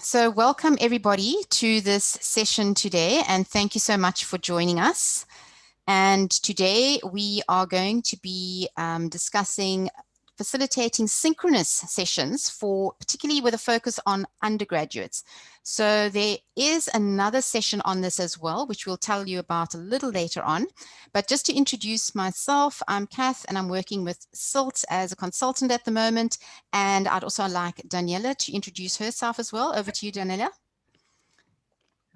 So welcome everybody to this session today, and thank you so much for joining us. And today we are going to be discussing facilitating synchronous sessions for particularly with a focus on undergraduates. So there is another session on this as well, which we'll tell you about a little later on. But just to introduce myself, I'm Kath and I'm working with SILT as a consultant at the moment. And I'd also like Daniela to introduce herself as well. Over to you, Daniela.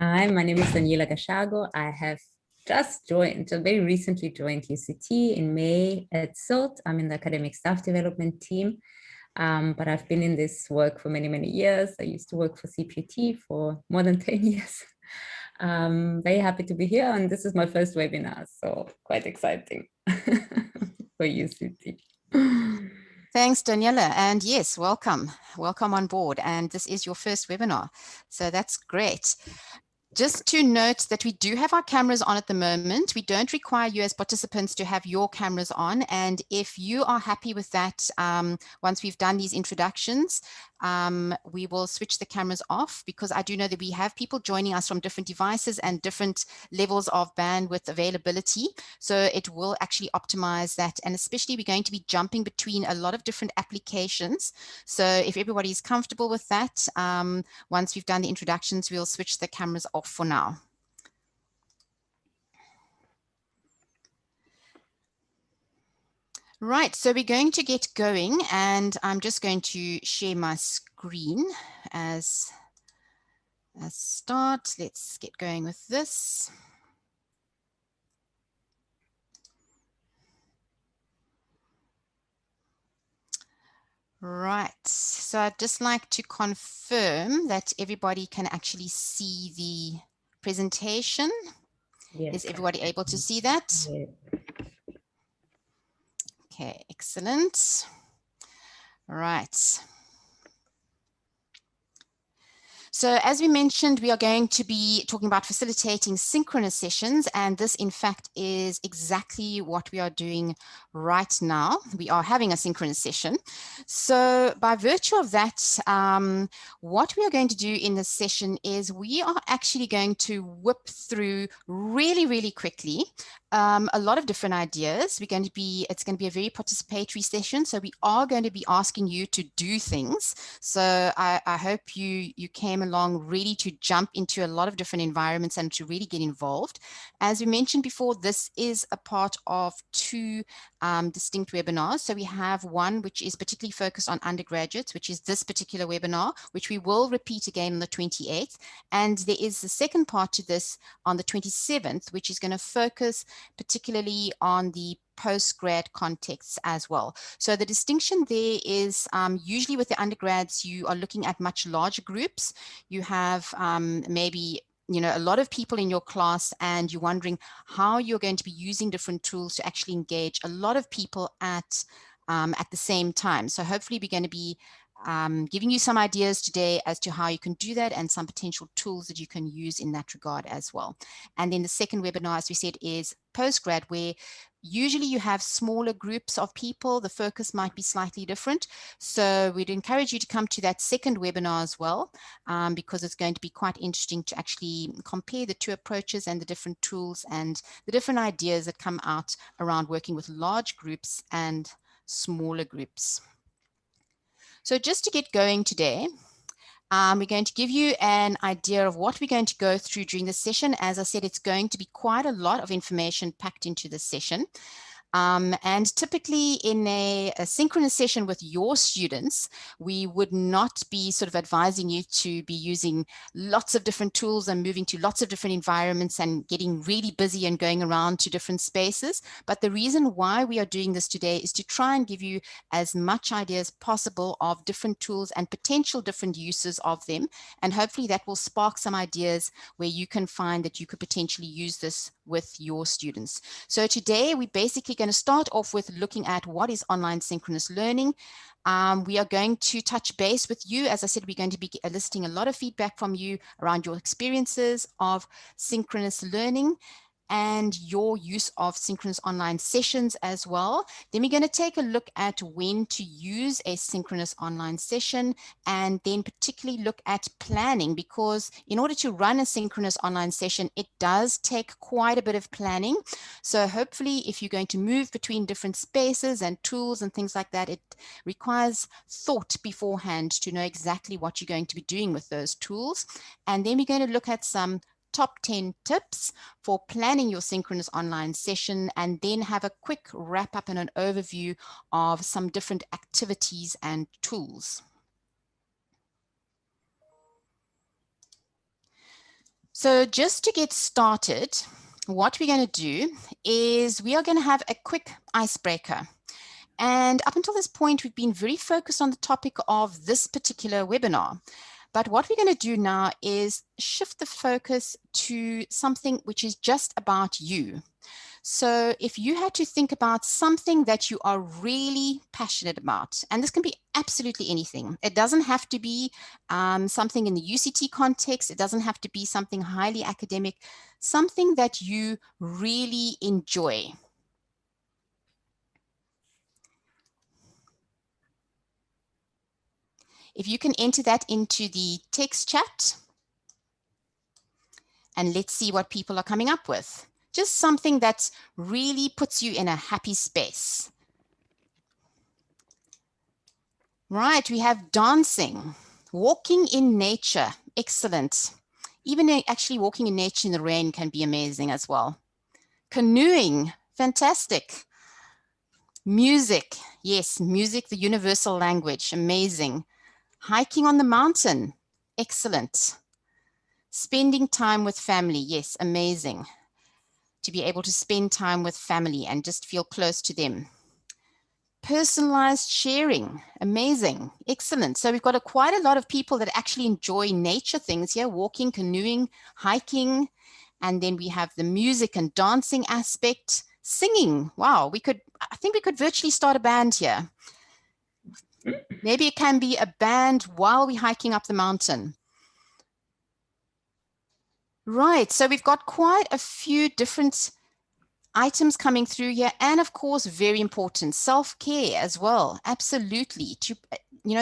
Hi, my name is Daniela Gashago. I have just very recently joined UCT in May at SILT. I'm in the academic staff development team, but I've been in this work for many, many years. I used to work for CPT for more than 10 years. Very happy to be here, and this is my first webinar, so quite exciting for UCT. Thanks, Daniela. And yes, welcome. Welcome on board. And this is your first webinar. So that's great. Just to note that we do have our cameras on at the moment. We don't require you as participants to have your cameras on. And if you are happy with that, once we've done these introductions, we will switch the cameras off, because I do know that we have people joining us from different devices and different levels of bandwidth availability. So it will actually optimize that. And especially we're going to be jumping between a lot of different applications. So if everybody is comfortable with that, once we've done the introductions, we'll switch the cameras off for now. Right, so we're going to get going, and I'm just going to share my screen as a start. Let's get going with this. Right, so I'd just like to confirm that everybody can actually see the presentation. Yes. Is everybody able to see that? Yeah. Okay, excellent. Right. So as we mentioned, we are going to be talking about facilitating synchronous sessions, and this in fact is exactly what we are doing right now. We are having a synchronous session. So by virtue of that, what we are going to do in this session is we are actually going to whip through really quickly a lot of different ideas. It's going to be a very participatory session. So we are going to be asking you to do things. So I hope you came along ready to jump into a lot of different environments and to really get involved. As we mentioned before, this is a part of two distinct webinars. So we have one which is particularly focused on undergraduates, which is this particular webinar, which we will repeat again on the 28th. And there is the second part to this on the 27th, which is going to focus particularly on the post-grad contexts as well. So the distinction there is usually with the undergrads, you are looking at much larger groups. You have maybe a lot of people in your class, and you're wondering how you're going to be using different tools to actually engage a lot of people at the same time. So hopefully we're going to be giving you some ideas today as to how you can do that and some potential tools that you can use in that regard as well. And then the second webinar, as we said, is postgrad, where usually you have smaller groups of people. The focus might be slightly different. So we'd encourage you to come to that second webinar as well, because it's going to be quite interesting to actually compare the two approaches and the different tools and the different ideas that come out around working with large groups and smaller groups. So just to get going today, we're going to give you an idea of what we're going to go through during this session. As I said, it's going to be quite a lot of information packed into this session. And typically in a synchronous session with your students, we would not be sort of advising you to be using lots of different tools and moving to lots of different environments and getting really busy and going around to different spaces. But the reason why we are doing this today is to try and give you as much idea as possible of different tools and potential different uses of them. And hopefully that will spark some ideas where you can find that you could potentially use this with your students. So today we're basically going to start off with looking at what is online synchronous learning. We are going to touch base with you. As I said, we're going to be eliciting a lot of feedback from you around your experiences of synchronous learning. and your use of synchronous online sessions as well. Then we're going to take a look at when to use a synchronous online session, and then particularly look at planning, because in order to run a synchronous online session, it does take quite a bit of planning. So hopefully if you're going to move between different spaces and tools and things like that, it requires thought beforehand to know exactly what you're going to be doing with those tools. And then we're going to look at some top 10 tips for planning your synchronous online session, and then have a quick wrap up and an overview of some different activities and tools. So just to get started, what we're going to do is we are going to have a quick icebreaker. And up until this point, we've been very focused on the topic of this particular webinar. But what we're going to do now is shift the focus to something which is just about you. So if you had to think about something that you are really passionate about, and this can be absolutely anything. It doesn't have to be something in the UCT context. It doesn't have to be something highly academic, something that you really enjoy. If you can enter that into the text chat, and let's see what people are coming up with. Just something that really puts you in a happy space. Right, we have dancing, walking in nature, excellent. Even actually walking in nature in the rain can be amazing as well. Canoeing, fantastic. Music, yes, music, the universal language, amazing. Hiking on the mountain, excellent. Spending time with family, yes, amazing. To be able to spend time with family and just feel close to them. Personalized sharing, amazing, excellent. So we've got quite a lot of people that actually enjoy nature things here, walking, canoeing, hiking, and then we have the music and dancing aspect, singing. Wow, I think we could virtually start a band here. Maybe it can be a band while we're hiking up the mountain. Right, so we've got quite a few different items coming through here, and of course, very important, self-care as well. Absolutely.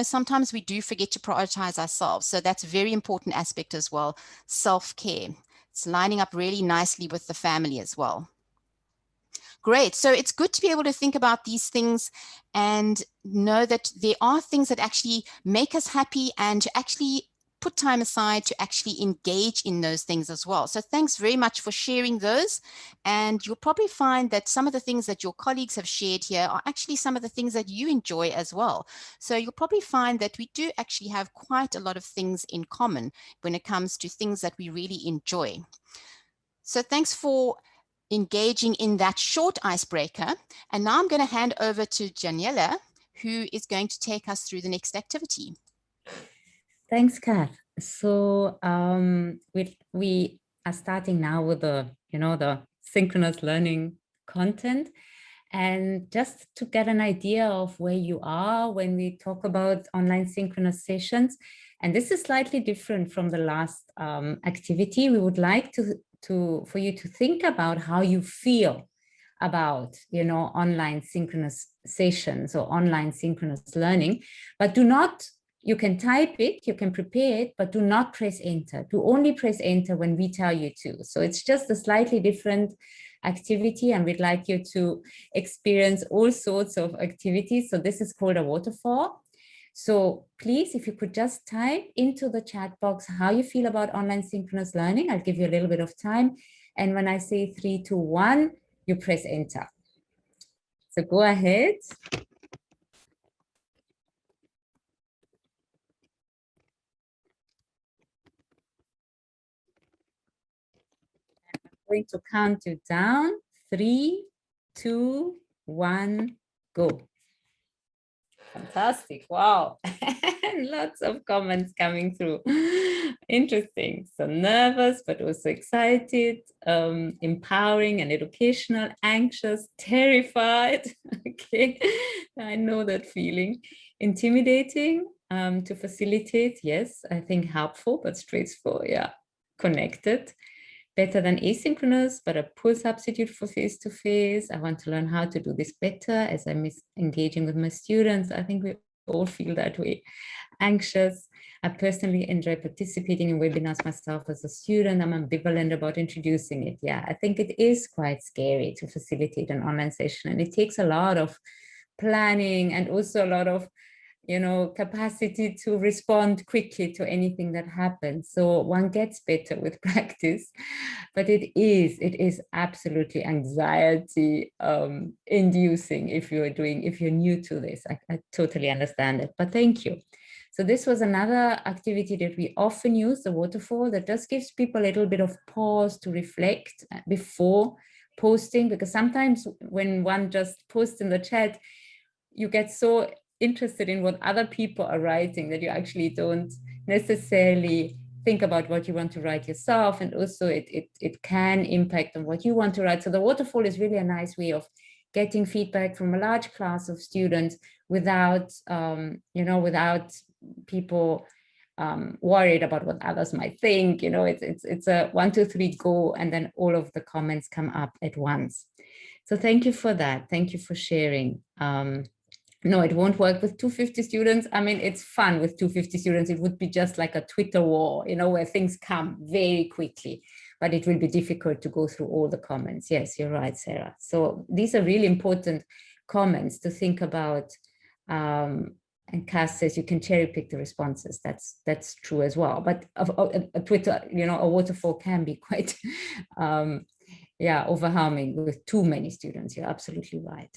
Sometimes we do forget to prioritize ourselves, so that's a very important aspect as well. Self-care. It's lining up really nicely with the family as well. Great. So it's good to be able to think about these things and know that there are things that actually make us happy, and to actually put time aside to actually engage in those things as well. So thanks very much for sharing those. And you'll probably find that some of the things that your colleagues have shared here are actually some of the things that you enjoy as well. So you'll probably find that we do actually have quite a lot of things in common when it comes to things that we really enjoy. So thanks for engaging in that short icebreaker. And now I'm going to hand over to Daniela, who is going to take us through the next activity. Thanks, Kath. So we are starting now with the synchronous learning content. And just to get an idea of where you are when we talk about online synchronous sessions, and this is slightly different from the last activity, we would like for you to think about how you feel about online synchronous sessions or online synchronous learning, but you can type it, you can prepare it, but do not press enter. Do only press enter when we tell you to. So it's just a slightly different activity, and we'd like you to experience all sorts of activities. So this is called a waterfall. So please, if you could just type into the chat box how you feel about online synchronous learning. I'll give you a little bit of time. And when I say 3, 2, 1, you press enter. So go ahead. I'm going to count you down. 3, 2, 1, go. Fantastic. Wow. Lots of comments coming through. Interesting. So nervous, but also excited, empowering and educational, anxious, terrified. Okay. I know that feeling. Intimidating, to facilitate. Yes, I think helpful, but straightforward. Yeah. Connected. better than asynchronous, but a poor substitute for face-to-face. I want to learn how to do this better as I miss engaging with my students. I think we all feel that way. Anxious. I personally enjoy participating in webinars myself as a student. I'm ambivalent about introducing it. Yeah, I think it is quite scary to facilitate an online session, and it takes a lot of planning and also a lot of capacity to respond quickly to anything that happens. So one gets better with practice, but it is absolutely anxiety inducing if you're new to this. I totally understand it, but thank you. So this was another activity that we often use, the waterfall, that just gives people a little bit of pause to reflect before posting, because sometimes when one just posts in the chat, you get so interested in what other people are writing that you actually don't necessarily think about what you want to write yourself, and also it can impact on what you want to write. So the waterfall is really a nice way of getting feedback from a large class of students without without people worried about what others might think. It's a 1, 2, 3 go, and then all of the comments come up at once. So thank you for that. Thank you for sharing. No, it won't work with 250 students. I mean, it's fun with 250 students. It would be just like a Twitter war, where things come very quickly, but it will be difficult to go through all the comments. Yes, you're right, Sarah. So these are really important comments to think about. And Cass says you can cherry pick the responses. That's true as well. But a Twitter, a waterfall can be quite, overwhelming with too many students. You're absolutely right.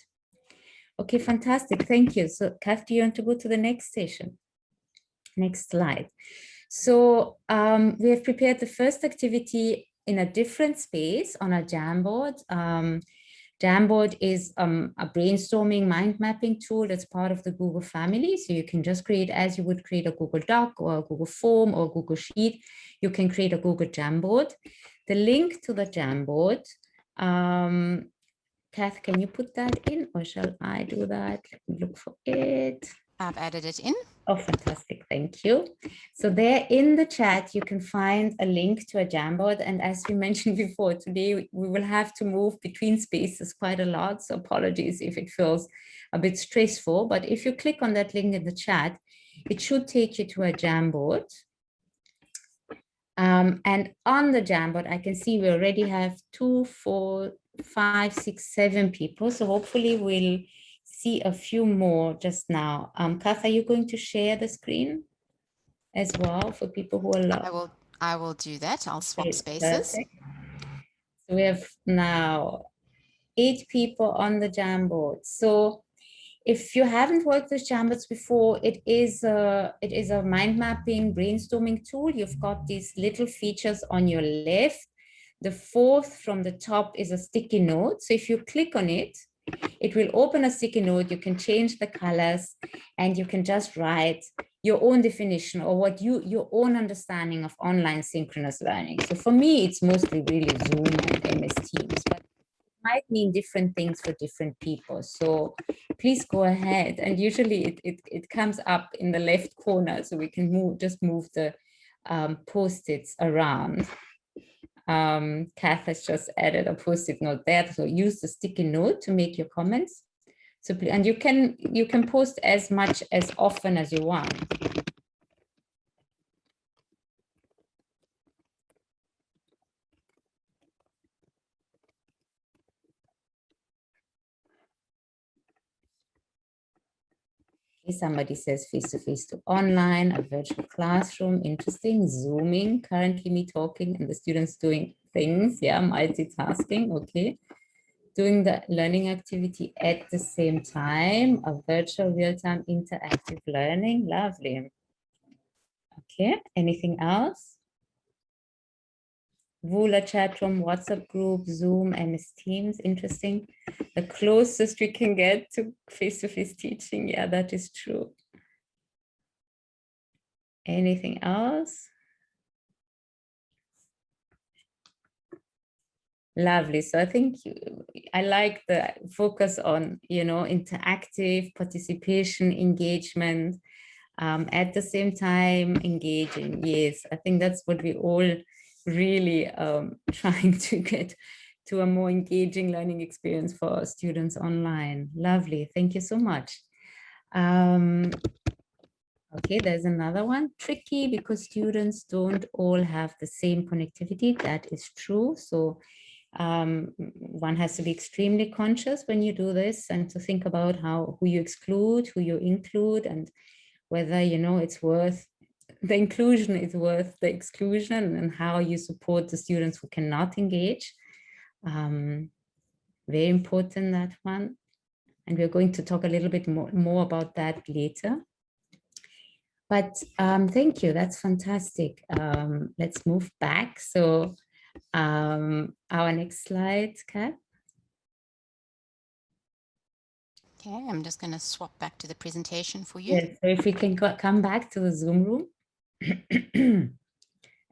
Okay, fantastic. Thank you. So, Kath, do you want to go to the next session? Next slide. So we have prepared the first activity in a different space on a Jamboard. Jamboard is a brainstorming mind mapping tool that's part of the Google family. So you can just create, as you would create a Google Doc or a Google Form or a Google Sheet, you can create a Google Jamboard. The link to the Jamboard, Kath, can you put that in, or shall I do that? Let me look for it. I've added it in. Oh, fantastic. Thank you. So there in the chat, you can find a link to a Jamboard. And as we mentioned before, today we will have to move between spaces quite a lot. So apologies if it feels a bit stressful. But if you click on that link in the chat, it should take you to a Jamboard. And on the Jamboard, I can see we already have 2, 4, 5, 6, 7 people. So hopefully we'll see a few more just now. Kath, are you going to share the screen as well for people who are I will do that. I'll swap spaces. Perfect. So we have now 8 people on the Jamboard. So if you haven't worked with Jamboards before, it is a mind mapping brainstorming tool. You've got these little features on your left. The 4th from the top is a sticky note. So if you click on it, it will open a sticky note. You can change the colors and you can just write your own definition or what your own understanding of online synchronous learning. So for me, it's mostly really Zoom and MS Teams, but it might mean different things for different people. So please go ahead. And usually it comes up in the left corner, so we can move the post-its around. Kath has just added a post-it note there. So use the sticky note to make your comments. So, and you can post as much as often as you want. Somebody says face-to-face to online, a virtual classroom, interesting, Zooming, currently me talking and the students doing things, yeah, multitasking, okay. Doing the learning activity at the same time, a virtual real-time interactive learning, lovely. Okay, anything else? Vula chat room, WhatsApp group, Zoom, MS Teams, interesting. The closest we can get to face-to-face teaching, yeah, that is true. Anything else? Lovely. So I think I like the focus on, interactive participation, engagement, at the same time engaging. Yes, I think that's what we all really trying to get to a more engaging learning experience for students online. Lovely, thank you so much. Okay, there's another one. Tricky because students don't all have the same connectivity. That is true. So one has to be extremely conscious when you do this and to think about who you exclude, who you include, and whether, you know, it's worth, the inclusion is worth the exclusion, and how you support the students who cannot engage. Very important, that one. And we're going to talk a little bit more about that later. But thank you, that's fantastic. Let's move back. So our next slide, Kat. Okay, I'm just going to swap back to the presentation for you. Yes, so if we can come back to the Zoom room.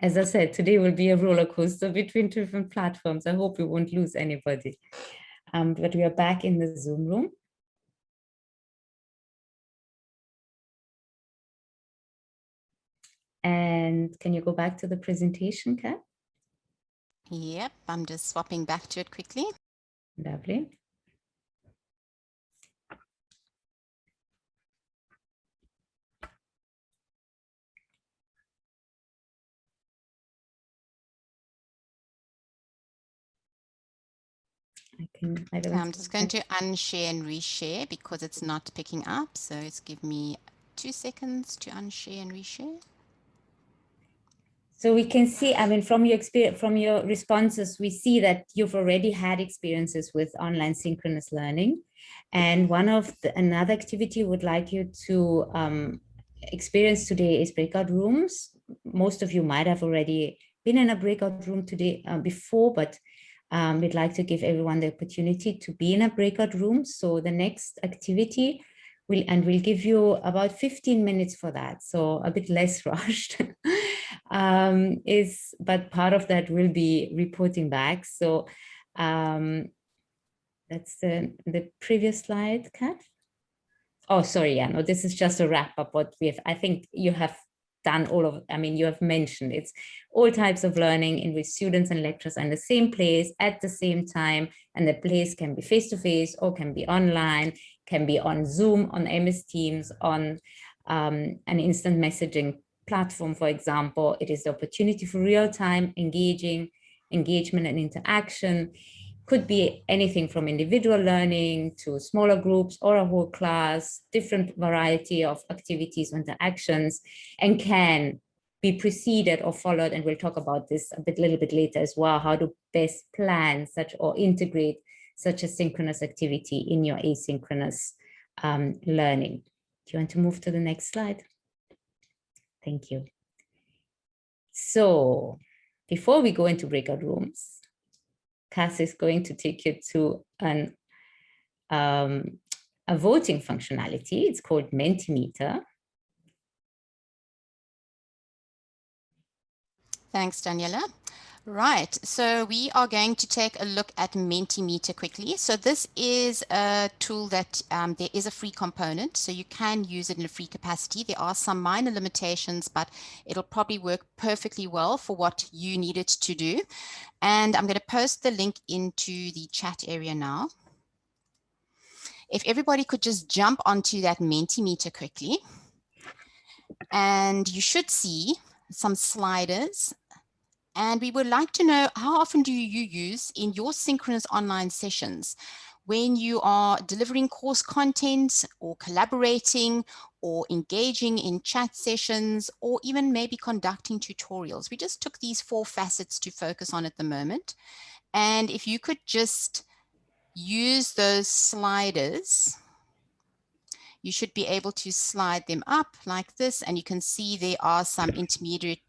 As I said, today will be a roller coaster between different platforms. I hope we won't lose anybody. But we are back in the Zoom room. And can you go back to the presentation, Kat? Yep, I'm just swapping back to it quickly. Lovely. I'm just going to unshare and reshare because it's not picking up. So it's give me 2 seconds to unshare and reshare. So we can see, I mean, from your experience, from your responses, we see that you've already had experiences with online synchronous learning. And another activity we would like you to experience today is breakout rooms. Most of you might have already been in a breakout room today before, but we'd like to give everyone the opportunity to be in a breakout room. So the next activity we'll give you about 15 minutes for that, so a bit less rushed. But part of that will be reporting back. So that's the previous slide, Kat. Oh, sorry, yeah, no, this is just a wrap up what we have. I think you have done all of, I mean, you have mentioned it's all types of learning in which students and lecturers are in the same place at the same time, and the place can be face-to-face or can be online, can be on Zoom, on MS Teams, on an instant messaging platform, for example. It is the opportunity for real-time engagement and interaction. Could be anything from individual learning to smaller groups or a whole class, different variety of activities, interactions, and can be preceded or followed. And we'll talk about this a little bit later as well, how to best plan such or integrate such a synchronous activity in your asynchronous learning. Do you want to move to the next slide? Thank you. So before we go into breakout rooms, Cass is going to take you to a voting functionality. It's called Multimeter. Thanks, Daniela. Right, so we are going to take a look at Mentimeter quickly. So this is a tool that there is a free component, so you can use it in a free capacity. There are some minor limitations, but it'll probably work perfectly well for what you need it to do. And I'm going to post the link into the chat area now. If everybody could just jump onto that Mentimeter quickly, and you should see some sliders. And we would like to know, how often do you use in your synchronous online sessions when you are delivering course content or collaborating or engaging in chat sessions or even maybe conducting tutorials? We just took these 4 facets to focus on at the moment. And if you could just use those sliders, you should be able to slide them up like this, and you can see there are some intermediate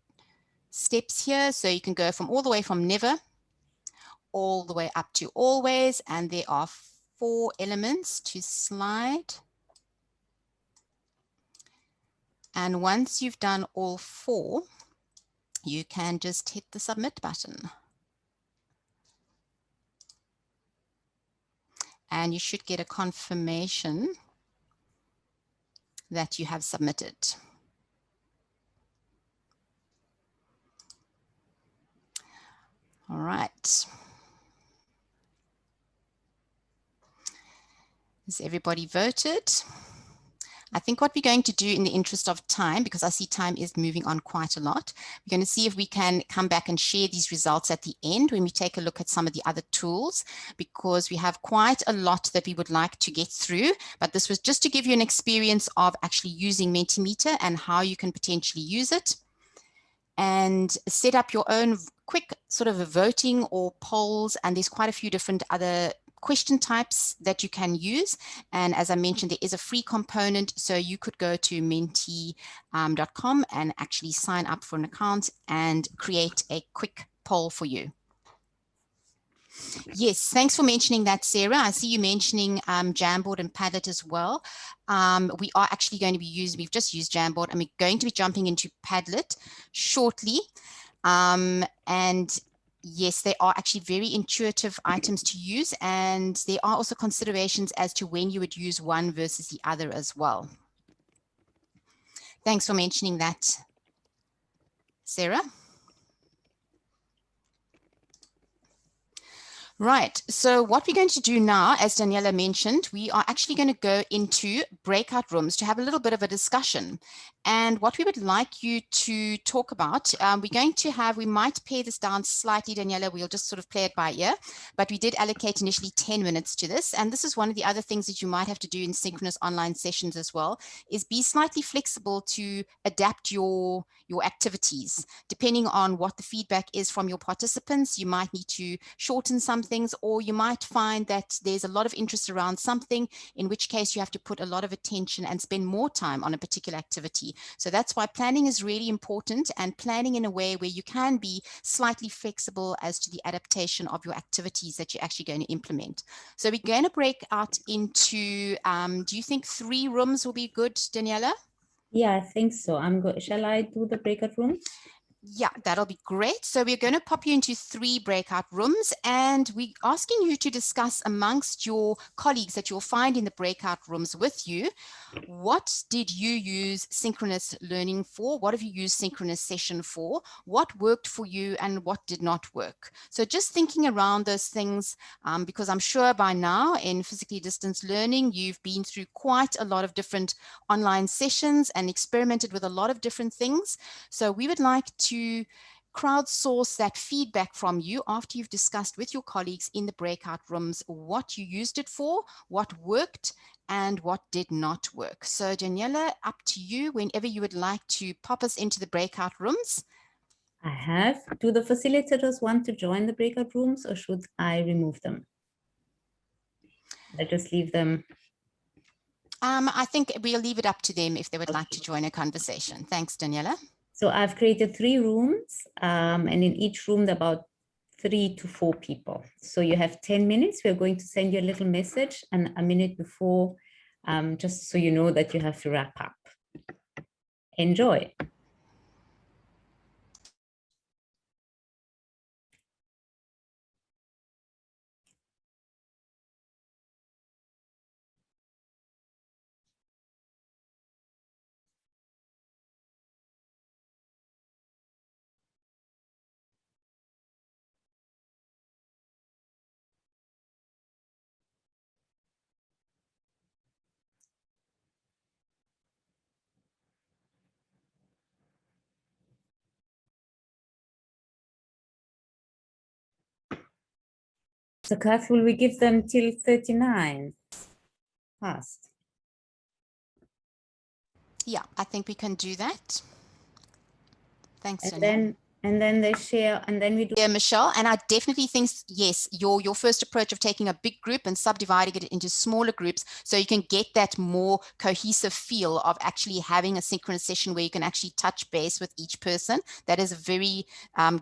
steps here. So you can go from all the way from never all the way up to always, and there are 4 elements to slide. And once you've done all 4, you can just hit the submit button. And you should get a confirmation that you have submitted. right. Has everybody voted? I think what we're going to do in the interest of time, because I see time is moving on quite a lot, we're going to see if we can come back and share these results at the end when we take a look at some of the other tools, because we have quite a lot that we would like to get through. But this was just to give you an experience of actually using Mentimeter and how you can potentially use it, and set up your own quick sort of a voting or polls. And there's quite a few different other question types that you can use. And as I mentioned, there is a free component. So you could go to menti.com and actually sign up for an account and create a quick poll for you. Yes, thanks for mentioning that, Sarah. I see you mentioning Jamboard and Padlet as well. We are actually going to be using, we've just used Jamboard, and we're going to be jumping into Padlet shortly. And yes, they are actually very intuitive items to use, and there are also considerations as to when you would use one versus the other as well. Thanks for mentioning that, Sarah. Right, so what we're going to do now, as Daniela mentioned, we are actually going to go into breakout rooms to have a little bit of a discussion. And what we would like you to talk about, we're going to have, we might pare this down slightly, Daniela, we'll just sort of play it by ear, but we did allocate initially 10 minutes to this. And this is one of the other things that you might have to do in synchronous online sessions as well, is be slightly flexible to adapt your activities. Depending on what the feedback is from your participants, you might need to shorten some things, or you might find that there's a lot of interest around something, in which case you have to put a lot of attention and spend more time on a particular activity. So that's why planning is really important, and planning in a way where you can be slightly flexible as to the adaptation of your activities that you're actually going to implement. So we're going to break out into, do you think 3 rooms will be good, Daniela? Yeah, I think so. I'm good. Shall I do the breakout rooms? Yeah, that'll be great. So we're going to pop you into 3 breakout rooms, and we're asking you to discuss amongst your colleagues that you'll find in the breakout rooms with you. What did you use synchronous learning for? What have you used synchronous session for? What worked for you and what did not work? So just thinking around those things, because I'm sure by now in physically distanced learning, you've been through quite a lot of different online sessions and experimented with a lot of different things. So we would like to crowdsource that feedback from you after you've discussed with your colleagues in the breakout rooms what you used it for, what worked, and what did not work. So Daniela, up to you whenever you would like to pop us into the breakout rooms. I have. Do the facilitators want to join the breakout rooms, or should I remove them? I just leave them. I think we'll leave it up to them if they would like to join a conversation. Thanks, Daniela. So I've created 3 rooms, and in each room, there are about 3 to 4 people. So you have 10 minutes. We're going to send you a little message and a minute before, just so you know that you have to wrap up. Enjoy. So Kath, will we give them till 39 past? Yeah, I think we can do that. Thanks, And then they share, and then we do. Yeah, Michelle, and I definitely think, yes, your first approach of taking a big group and subdividing it into smaller groups so you can get that more cohesive feel of actually having a synchronous session where you can actually touch base with each person. That is a very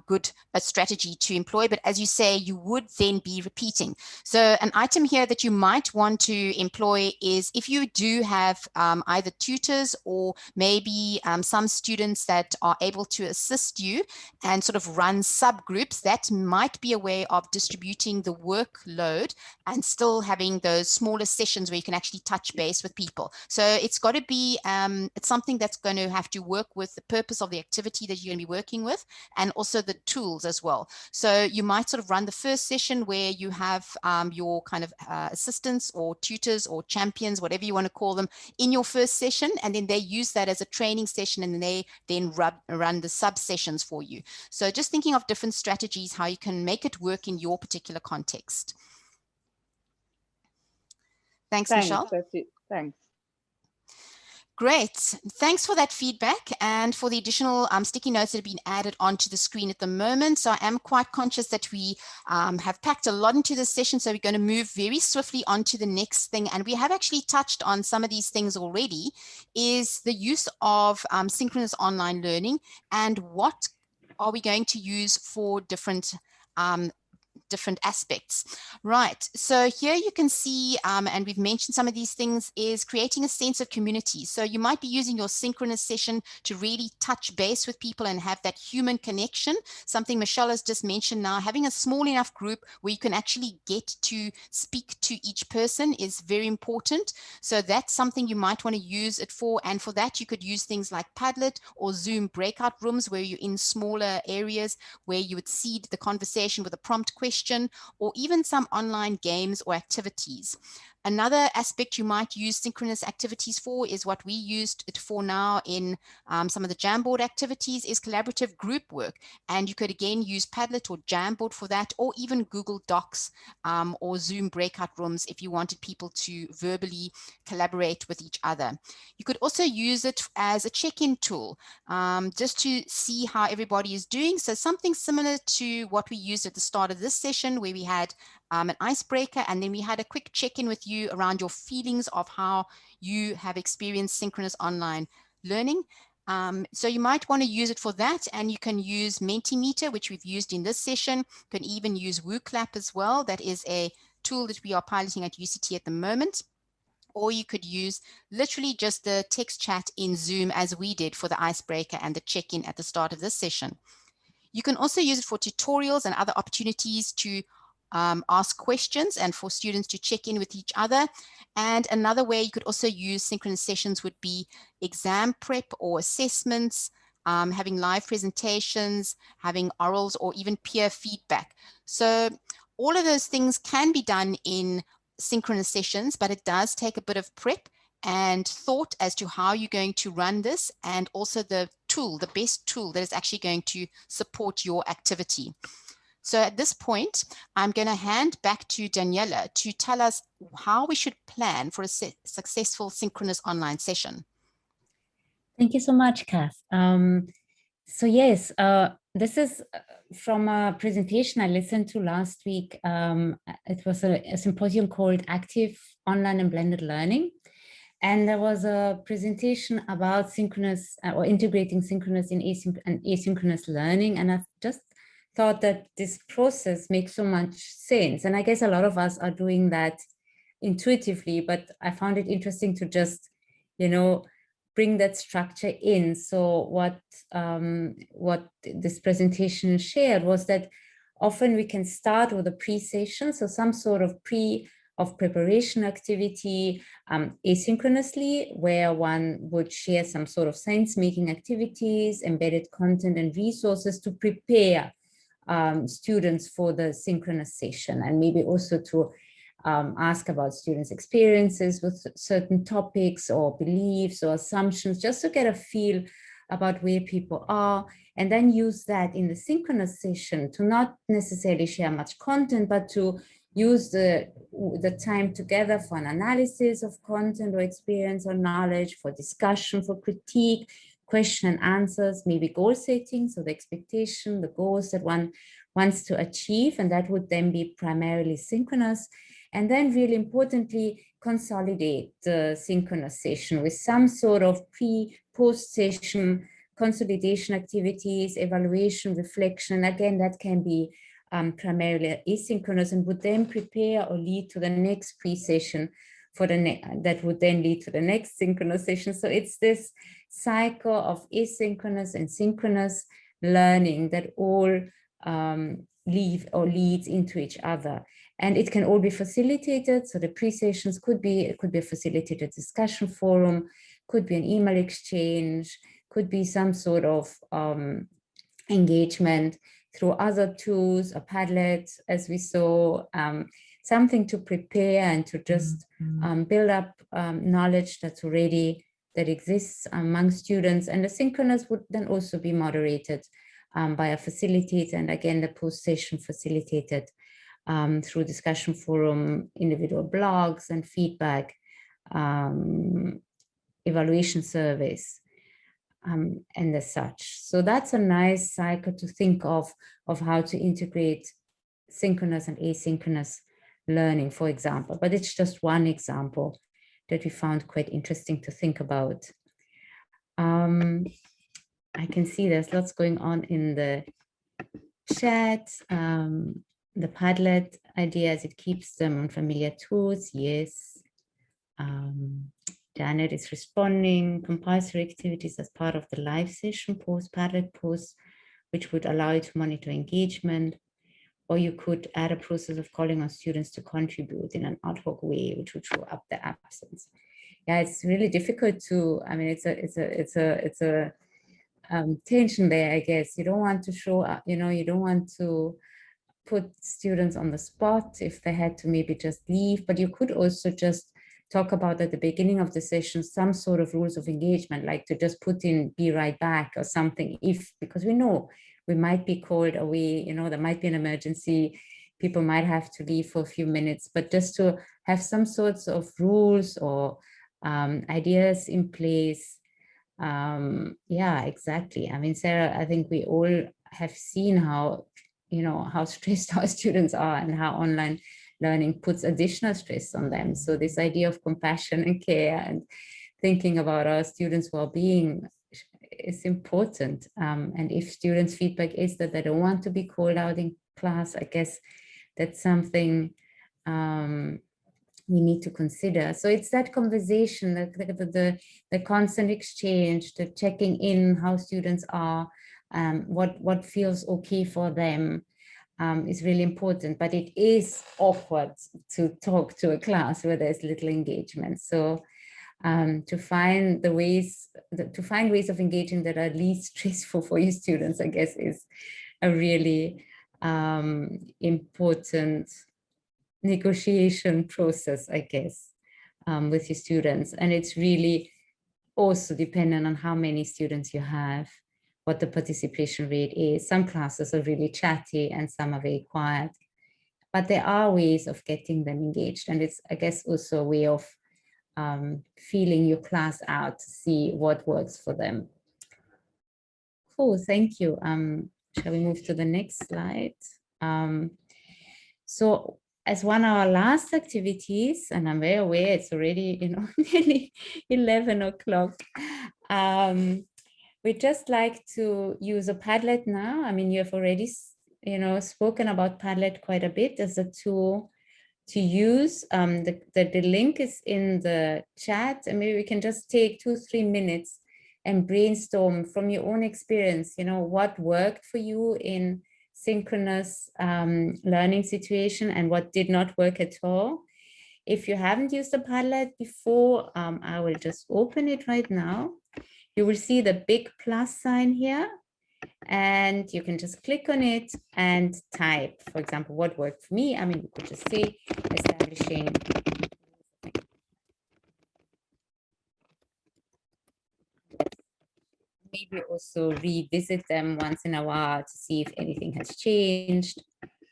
good strategy to employ. But as you say, you would then be repeating. So an item here that you might want to employ is if you do have either tutors or maybe some students that are able to assist you and sort of run subgroups, that might be a way of distributing the workload and still having those smaller sessions where you can actually touch base with people. So it's got to be, it's something that's going to have to work with the purpose of the activity that you're going to be working with, and also the tools as well. So you might sort of run the first session where you have your kind of assistants or tutors or champions, whatever you want to call them, in your first session, and then they use that as a training session, and they then run the sub sessions for you. So just thinking of different strategies, how you can make it work in your particular context. Thanks, Michelle. That's it. Thanks. Great. Thanks for that feedback and for the additional sticky notes that have been added onto the screen at the moment. So I am quite conscious that we have packed a lot into this session, so we're going to move very swiftly on to the next thing. And we have actually touched on some of these things already, is the use of synchronous online learning, and what are we going to use for different aspects. Right, so here you can see, and we've mentioned some of these things, is creating a sense of community. So you might be using your synchronous session to really touch base with people and have that human connection. Something Michelle has just mentioned now, having a small enough group where you can actually get to speak to each person is very important. So that's something you might want to use it for. And for that, you could use things like Padlet or Zoom breakout rooms, where you're in smaller areas where you would seed the conversation with a prompt question, or even some online games or activities. Another aspect you might use synchronous activities for is what we used it for now in some of the Jamboard activities, is collaborative group work. And you could again use Padlet or Jamboard for that, or even Google Docs or Zoom breakout rooms if you wanted people to verbally collaborate with each other. You could also use it as a check-in tool, just to see how everybody is doing. So something similar to what we used at the start of this session, where we had an icebreaker, and then we had a quick check-in with you around your feelings of how you have experienced synchronous online learning. So you might want to use it for that, and you can use Multimeter, which we've used in this session. You can even use WooClap as well. That is a tool that we are piloting at UCT at the moment. Or you could use literally just the text chat in Zoom, as we did for the icebreaker and the check-in at the start of this session. You can also use it for tutorials and other opportunities to ask questions and for students to check in with each other. And another way you could also use synchronous sessions would be exam prep or assessments, having live presentations, having orals, or even peer feedback. So all of those things can be done in synchronous sessions, but it does take a bit of prep and thought as to how you're going to run this, and also the tool, the best tool that is actually going to support your activity. So at this point, I'm going to hand back to Daniela to tell us how we should plan for a successful synchronous online session. Thank you so much, Kath. So yes, this is from a presentation I listened to last week. It was a symposium called Active Online and Blended Learning. And there was a presentation about synchronous or integrating synchronous in asynchronous learning. And I've just thought that this process makes so much sense. And I guess a lot of us are doing that intuitively, but I found it interesting to just, bring that structure in. So what this presentation shared was that often we can start with a pre-session, so some sort of preparation activity asynchronously, where one would share some sort of sense-making activities, embedded content and resources to prepare students for the synchronous session, and maybe also to ask about students' experiences with certain topics or beliefs or assumptions, just to get a feel about where people are, and then use that in the synchronous session to not necessarily share much content, but to use the time together for an analysis of content or experience or knowledge, for discussion, for critique, question and answers, maybe goal setting, so the expectation, the goals that one wants to achieve, and that would then be primarily synchronous. And then really importantly, consolidate the synchronous session with some sort of post-session consolidation activities, evaluation, reflection. Again, that can be primarily asynchronous, and would then prepare or lead to the next pre-session for that would then lead to the next synchronous session. So it's this cycle of asynchronous and synchronous learning that all leads into each other. And it can all be facilitated. So the pre-sessions could be a facilitated discussion forum, could be an email exchange, could be some sort of engagement through other tools, a Padlet, as we saw, something to prepare and to just build up knowledge that exists among students. And the synchronous would then also be moderated by a facilitator, and again, the post-session facilitated through discussion forum, individual blogs and feedback, evaluation surveys, and as such. So that's a nice cycle to think of how to integrate synchronous and asynchronous learning, for example. But it's just one example that we found quite interesting to think about. I can see there's lots going on in the chat. The Padlet ideas, it keeps them on familiar tools. Yes. Janet is responding. Compulsory activities as part of the live session post, Padlet post, which would allow you to monitor engagement. Or you could add a process of calling on students to contribute in an ad hoc way, which would show up the absence. Yeah, it's really difficult to, I mean, it's a tension there, I guess. You don't want to show up, you know, you don't want to put students on the spot if they had to maybe just leave, but you could also just talk about at the beginning of the session some sort of rules of engagement, like to just put in be right back or something, because we know we might be called away, you know, there might be an emergency, people might have to leave for a few minutes, but just to have some sorts of rules or ideas in place. Yeah, exactly. I mean, Sarah, I think we all have seen how, you know, how stressed our students are and how online learning puts additional stress on them. So this idea of compassion and care and thinking about our students' well-being is important. And if students' feedback is that they don't want to be called out in class, I guess that's something we need to consider. So it's that conversation, the constant exchange, the checking in how students are, what feels okay for them, is really important. But it is awkward to talk to a class where there's little engagement. So to find ways of engaging that are least stressful for your students, I guess, is a really important negotiation process, I guess, with your students. And it's really also dependent on how many students you have, what the participation rate is. Some classes are really chatty and some are very quiet, but there are ways of getting them engaged. And it's, I guess, also a way of feeling your class out to see what works for them. Cool, thank you. Shall we move to the next slide? So as one of our last activities, and I'm very aware it's already, you know, nearly 11 o'clock. We'd just like to use a Padlet now. I mean, you have already, you know, spoken about Padlet quite a bit as a tool to use. The link is in the chat, and maybe we can just take 2-3 minutes and brainstorm from your own experience, you know, what worked for you in synchronous learning situation and what did not work at all. If you haven't used the Padlet before, I will just open it right now. You will see the big plus sign here, and you can just click on it and type, for example, what worked for me. I mean, you could just say establishing maybe also revisit them once in a while to see if anything has changed,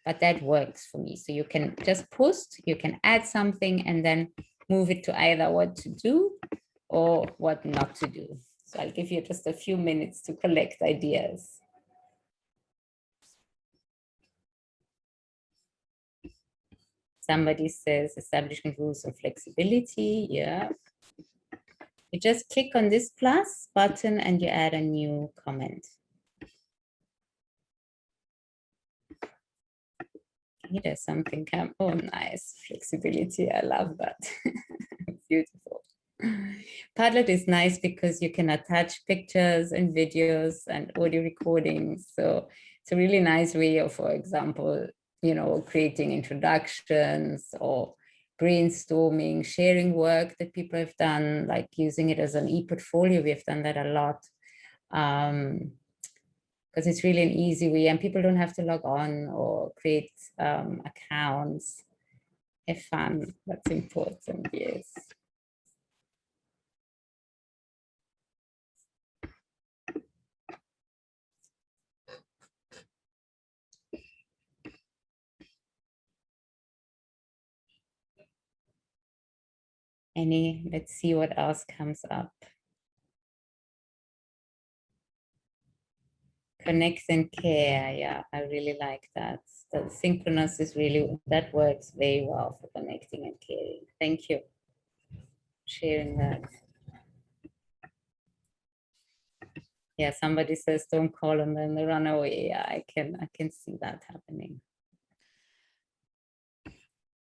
but that works for me. So you can just post, you can add something and then move it to either what to do or what not to do. So I'll give you just a few minutes to collect ideas. Somebody says establishing rules of flexibility. Yeah. You just click on this plus button and you add a new comment. There's something, oh, nice, flexibility, I love that. Beautiful. Padlet is nice because you can attach pictures and videos and audio recordings. So it's a really nice way of, for example, creating introductions or brainstorming, sharing work that people have done, like using it as an e-portfolio. We have done that a lot because it's really an easy way and people don't have to log on or create accounts. Have fun, that's important, yes. Let's see what else comes up. Connect and care, yeah, I really like that. The synchronous is really, that works very well for connecting and caring. Thank you for sharing that. Yeah, somebody says don't call and then they run away. Yeah, I can see that happening.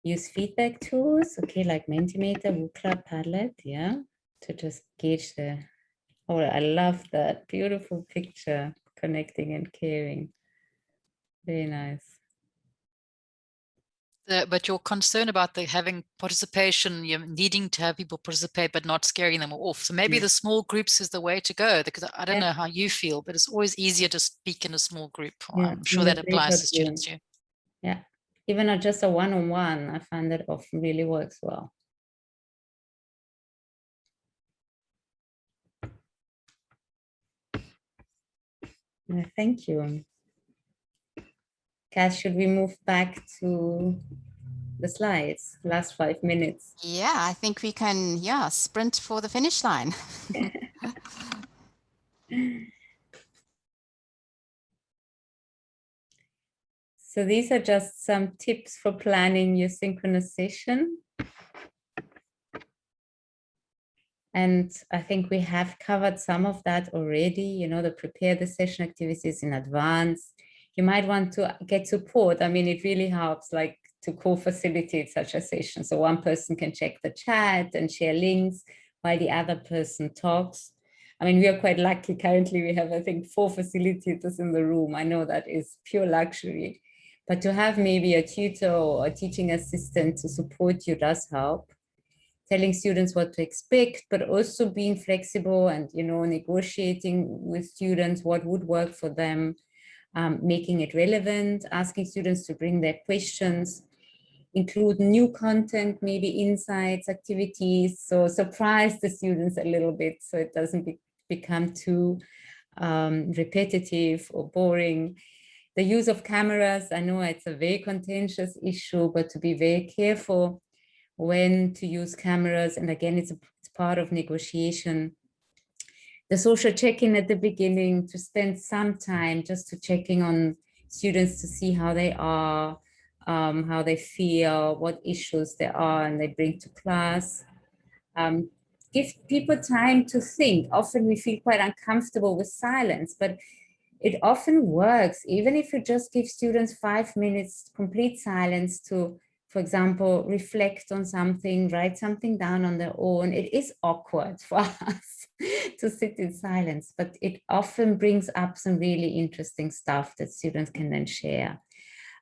Use feedback tools, okay, like Multimeter, Wooclap, Padlet, yeah, to just gauge the, oh, I love that beautiful picture, connecting and caring. Very nice. But your concern about the having participation, you're needing to have people participate, but not scaring them off. So maybe the small groups is the way to go, because I don't know how you feel, but it's always easier to speak in a small group. I'm sure that applies to students too. Yeah, even just a one-on-one, I find that often really works well. Yeah, thank you. Cass, should we move back to the slides, last 5 minutes? Yeah, I think we can, sprint for the finish line. So these are just some tips for planning your synchronous session. And I think we have covered some of that already, the prepare the session activities in advance. You might want to get support. I mean, it really helps, like, to co-facilitate such a session. So one person can check the chat and share links while the other person talks. I mean, we are quite lucky. Currently, we have, I think, 4 facilitators in the room. I know that is pure luxury. But to have maybe a tutor or a teaching assistant to support you does help. Telling students what to expect, but also being flexible and, negotiating with students what would work for them, making it relevant, asking students to bring their questions, include new content, maybe insights, activities. So surprise the students a little bit so it doesn't become too repetitive or boring. The use of cameras, I know it's a very contentious issue, but to be very careful when to use cameras. And again, it's part of negotiation. The social check-in at the beginning, to spend some time just to checking on students to see how they are, how they feel, what issues there are, and they bring to class. Give people time to think. Often we feel quite uncomfortable with silence, but it often works, even if you just give students 5 minutes, complete silence to, for example, reflect on something, write something down on their own. It is awkward for us to sit in silence, but it often brings up some really interesting stuff that students can then share.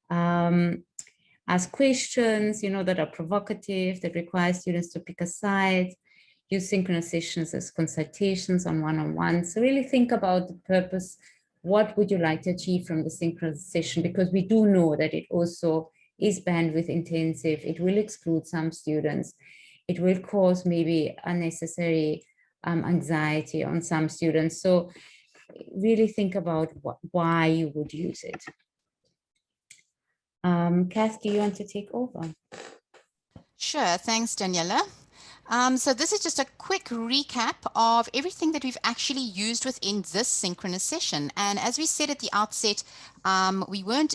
Ask questions, that are provocative, that require students to pick a side. Use synchronous sessions as consultations on one-on-one. So really think about the purpose. What would you like to achieve from the synchronous session? Because we do know that it also is bandwidth intensive. It will exclude some students. It will cause maybe unnecessary anxiety on some students. So really think about why you would use it. Kath, do you want to take over? Sure, thanks, Daniela. So this is just a quick recap of everything that we've actually used within this synchronous session. And as we said at the outset, we weren't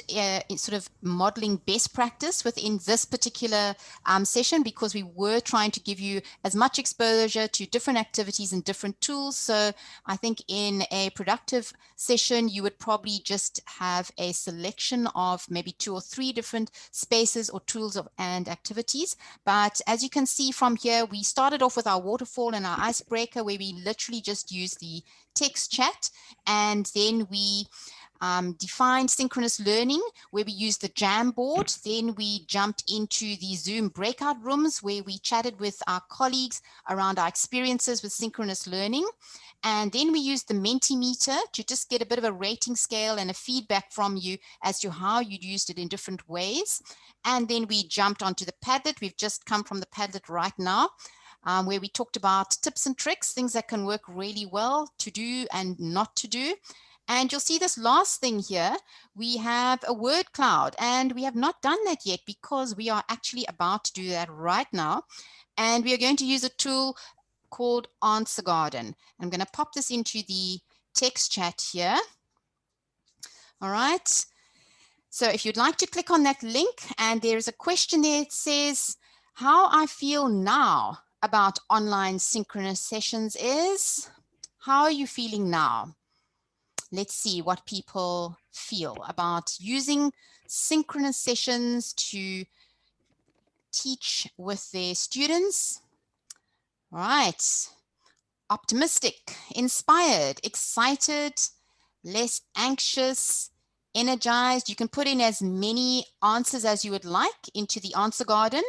sort of modeling best practice within this particular session because we were trying to give you as much exposure to different activities and different tools. So I think in a productive session, you would probably just have a selection of maybe 2 or 3 different spaces or tools and activities. But as you can see from here, we we started off with our waterfall and our icebreaker, where we literally just use the text chat, and then we defined synchronous learning, where we used the Jamboard. Then we jumped into the Zoom breakout rooms, where we chatted with our colleagues around our experiences with synchronous learning. And then we used the Multimeter to just get a bit of a rating scale and a feedback from you as to how you'd used it in different ways. And then we jumped onto the Padlet. We've just come from the Padlet right now, where we talked about tips and tricks, things that can work really well to do and not to do. And you'll see this last thing here, we have a word cloud, and we have not done that yet because we are actually about to do that right now. And we are going to use a tool called Answer Garden. I'm going to pop this into the text chat here. All right. So if you'd like to click on that link, and there's a question there, it says, how I feel now about online synchronous sessions is, how are you feeling now? Let's see what people feel about using synchronous sessions to teach with their students. All right. Optimistic, inspired, excited, less anxious, energized. You can put in as many answers as you would like into the answer garden.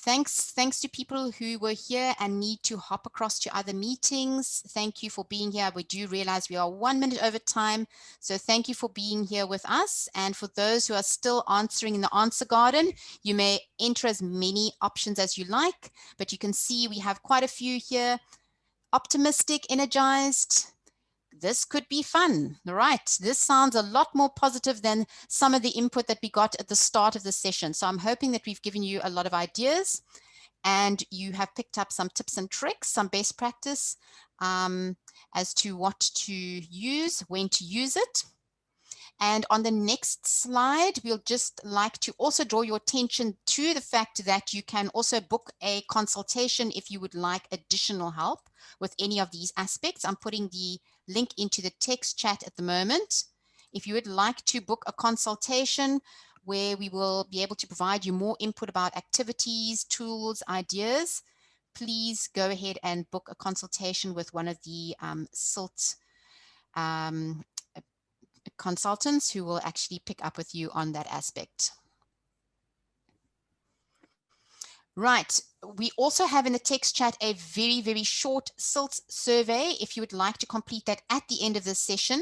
Thanks to people who were here and need to hop across to other meetings. Thank you for being here. We do realize we are 1 minute over time. So thank you for being here with us. And for those who are still answering in the answer garden, you may enter as many options as you like, but you can see we have quite a few here. Optimistic, energized. This could be fun, right? This sounds a lot more positive than some of the input that we got at the start of the session. So I'm hoping that we've given you a lot of ideas and you have picked up some tips and tricks, some best practice as to what to use, when to use it. And on the next slide, we'll just like to also draw your attention to the fact that you can also book a consultation if you would like additional help with any of these aspects. I'm putting the link into the text chat at the moment. If you would like to book a consultation where we will be able to provide you more input about activities, tools, ideas, please go ahead and book a consultation with one of the SILT consultants who will actually pick up with you on that aspect. Right, we also have in the text chat a very, very short SILT survey. If you would like to complete that at the end of this session,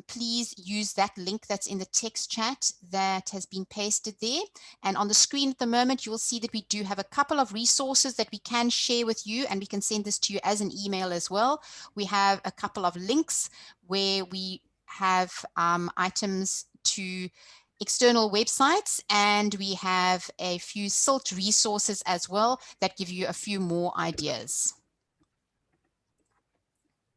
please use that link that's in the text chat that has been pasted there. And on the screen at the moment, you will see that we do have a couple of resources that we can share with you, and we can send this to you as an email as well. We have a couple of links where we have items to external websites, and we have a few SILT resources as well that give you a few more ideas.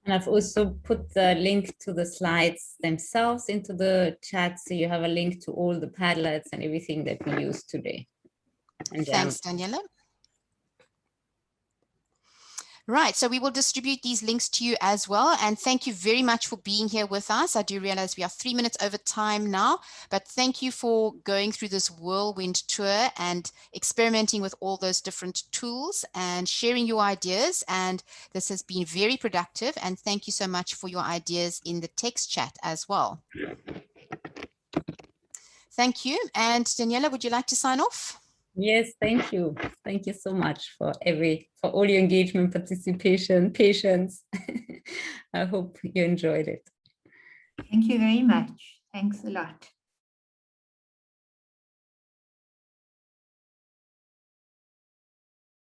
And I've also put the link to the slides themselves into the chat, so you have a link to all the Padlets and everything that we use today. And thanks, Daniela. Right, so we will distribute these links to you as well. And thank you very much for being here with us. I do realize we are 3 minutes over time now, but thank you for going through this whirlwind tour and experimenting with all those different tools and sharing your ideas. And this has been very productive. And thank you so much for your ideas in the text chat as well. Thank you. And Daniela, would you like to sign off? Yes, thank you. Thank you so much for all your engagement, participation, patience. I hope you enjoyed it. Thank you very much. Thanks a lot.